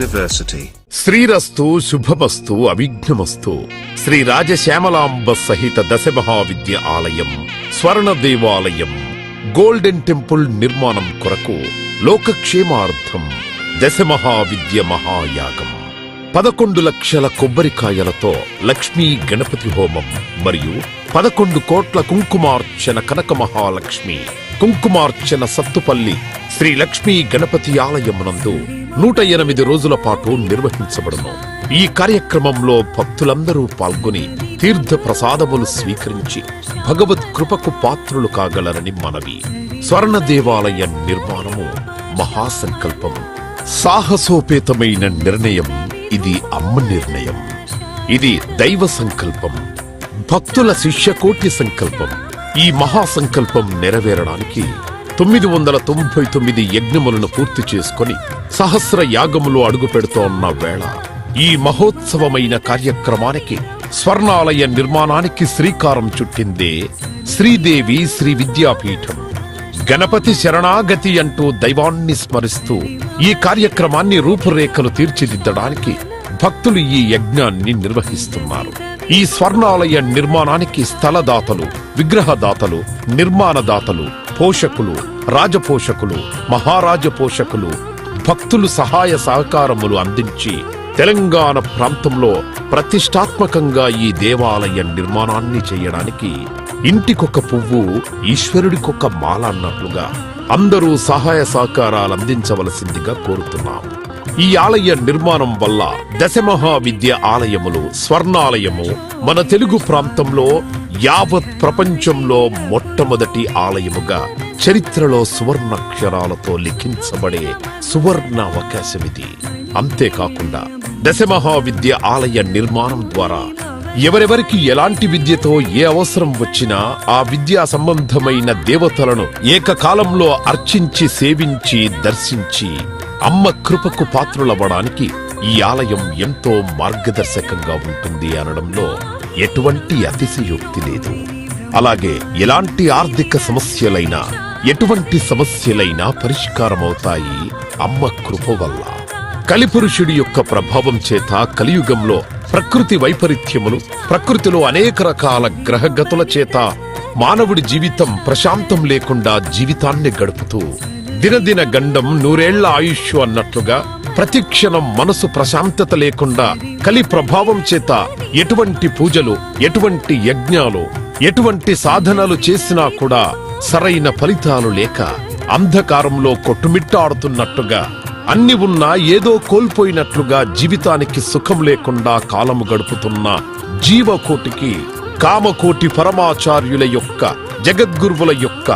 University. శ్రీరస్తు శుభమస్తు అవిఘ్నమస్తు. శ్రీ రాజశ్యామలాంబ సహిత దశమహావిద్య ఆలయం స్వర్ణ దేవాలయం గోల్డెన్ టెంపుల్ నిర్మాణం కొరకు లోకక్షేమార్థం దశమహావిద్య మహాయాగం 11 లక్షల కొబ్బరికాయలతో లక్ష్మీ గణపతి హోమం మరియు 11 కోట్ల కుంకుమార్చన కనక మహాలక్ష్మి కుంకుమార్చన సత్తుపల్లి శ్రీ లక్ష్మీ గణపతి ఆలయమునందు 108 రోజుల పాటు నిర్వహించబడును. ఈ కార్యక్రమంలో భక్తులందరూ పాల్గొని తీర్థ ప్రసాదములు స్వీకరించి భగవత్ కృపకు పాత్రులు కాగలరని మనవి. స్వర్ణ దేవాలయ నిర్మాణము మహాసంకల్పం, సాహసోపేతమైన నిర్ణయం. ఇది అమ్మ నిర్ణయం, ఇది దైవ సంకల్పం, భక్తుల శిష్యకోటి సంకల్పం. ఈ మహాసంకల్పం నెరవేరడానికి 999 యజ్ఞములను పూర్తి చేసుకుని సహస్ర యాగములు అడుగు పెడుతోన్న వేళ ఈ మహోత్సవమైన కార్యక్రమానికి స్వర్ణాలయ నిర్మాణానికి శ్రీకారం చుట్టిందే శ్రీదేవి శ్రీ విద్యాపీఠం. గణపతి శరణాగతి అంటూ దైవాన్ని స్మరిస్తూ ఈ కార్యక్రమాన్ని రూపురేఖలు తీర్చిదిద్దడానికి భక్తులు ఈ యజ్ఞాన్ని నిర్వహిస్తున్నారు. ఈ స్వర్ణాలయ నిర్మాణానికి స్థలదాతలు, విగ్రహదాతలు, నిర్మాణదాతలు, పోషకులు, రాజపోషకులు, మహారాజ పోషకులు, భక్తులు సహాయ సహకారములు అందించి తెలంగాణ ప్రాంతంలో ప్రతిష్టాత్మకంగా ఈ దేవాలయ నిర్మాణాన్ని చేయడానికి ఇంటికొక పువ్వు ఈశ్వరుడికొక మాల అన్నట్లుగా అందరూ సహాయ సహకారాలు అందించవలసిందిగా కోరుతున్నాం. ఈ ఆలయ నిర్మాణం వల్ల దశమహావిద్య ఆలయములు స్వర్ణాలయము మన తెలుగు ప్రాంతంలో యావత్ ప్రపంచంలో మొట్టమొదటి ఆలయముగా చరిత్రలో సువర్ణాక్షరాలతో లిఖించబడే సువర్ణ అవకాశమిది. అంతేకాకుండా దశమహావిద్య ఆలయ నిర్మాణం ద్వారా ఎవరెవరికి ఎలాంటి విద్యతో ఏ అవసరం వచ్చినా ఆ విద్యా సంబంధమైన దేవతలను ఏకకాలంలో అర్చించి సేవించి దర్శించి అమ్మ కృపకు పాత్రులవ్వడానికి ఈ ఆలయం ఎంతో మార్గదర్శకంగా ఉంటుంది అనడంలో ఎటువంటి అతిశయోక్తి లేదు. అలాగే ఎలాంటి ఆర్థిక సమస్యలైనా ఎటువంటి సమస్యలైనా పరిష్కారమవుతాయి అమ్మ కృప వల్ల. కలిపురుషుడి యొక్క ప్రభావం చేత కలియుగంలో ప్రకృతి వైపరీత్యములు, ప్రకృతిలో అనేక రకాల గ్రహగతుల చేత మానవుడి జీవితం ప్రశాంతం లేకుండా జీవితాన్ని గడుపుతూ దినదిన గండం 100 ఏళ్ల ఆయుష్ అన్నట్లుగా ప్రతిక్షణం మనసు ప్రశాంతత లేకుండా కలి ప్రభావం చేత ఎటువంటి పూజలు, ఎటువంటి యజ్ఞాలు, ఎటువంటి సాధనలు చేసినా కూడా సరైన ఫలితాలు లేక అంధకారంలో కొట్టుమిట్టాడుతున్నట్టుగా అన్ని ఉన్నా ఏదో కోల్పోయినట్లుగా జీవితానికి సుఖం లేకుండా కాలము గడుపుతున్న జీవకోటికి కామకోటి పరమాచార్యుల యొక్క, జగద్గురువుల యొక్క,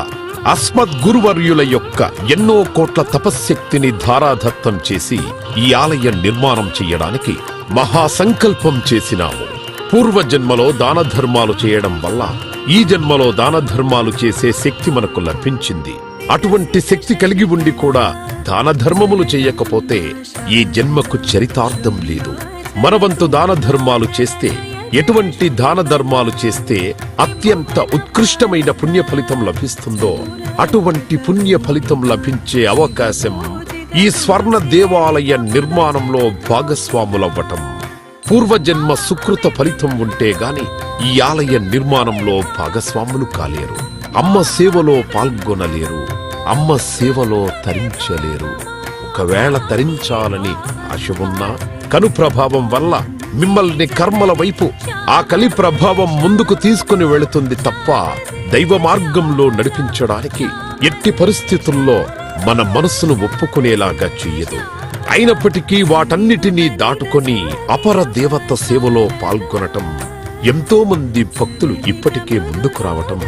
అస్మద్గురువర్యుల యొక్క ఎన్నో కోట్ల తపశ్శక్తిని ధారాదత్తం చేసి ఈ ఆలయ నిర్మాణం చెయ్యడానికి మహాసంకల్పం చేసినాము. పూర్వజన్మలో దాన ధర్మాలు చేయడం వల్ల ఈ జన్మలో దాన ధర్మాలు చేసే శక్తి మనకు లభించింది. అటువంటి శక్తి కలిగి ఉండి కూడా దాన ధర్మములు చేయకపోతే ఈ జన్మకు చరితార్థం లేదు. మనవంతు దాన ధర్మాలు చేస్తే, ఎటువంటి దాన ధర్మాలు చేస్తే అత్యంత ఉత్కృష్టమైన పుణ్య ఫలితం లభిస్తుందో అటువంటి పుణ్య ఫలితం లభించే అవకాశం ఈ స్వర్ణ దేవాలయ నిర్మాణంలో భాగస్వాములవ్వటం. పూర్వజన్మ సుకృత ఫలితం ఉంటే గాని ఈ ఆలయ నిర్మాణంలో భాగస్వాములు కాలేరు. అమ్మ సేవలో పాల్గొనలేరు, అమ్మ సేవలో తరించలేరు. ఒకవేళ తరించాలని ఆశ ఉన్నా కను ప్రభావం వల్ల మిమ్మల్ని కర్మల వైపు ఆ కలి ప్రభావం ముందుకు తీసుకుని వెళుతుంది తప్ప దైవ మార్గంలో నడిపించడానికి ఎట్టి పరిస్థితుల్లో మన మనస్సును ఒప్పుకునేలాగా చెయ్యదు. అయినప్పటికీ వాటన్నిటినీ దాటుకొని అపర దేవత సేవలో పాల్గొనటం ఎంతో మంది భక్తులు ఇప్పటికే ముందుకు రావటం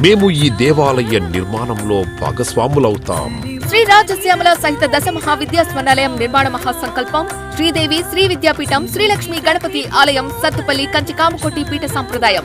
మేము ఈ దేవాలయ నిర్మాణంలో భాగస్వాములవుతాం. శ్రీ రాజశ్యామల సహిత దశమహావిద్యా స్వర్ణాలయం నిర్మాణ మహాసంకల్పం శ్రీదేవి శ్రీ విద్యాపీఠం శ్రీ లక్ష్మీ గణపతి ఆలయం సత్తుపల్లి కంచి కామకోటి పీఠ సంప్రదాయం.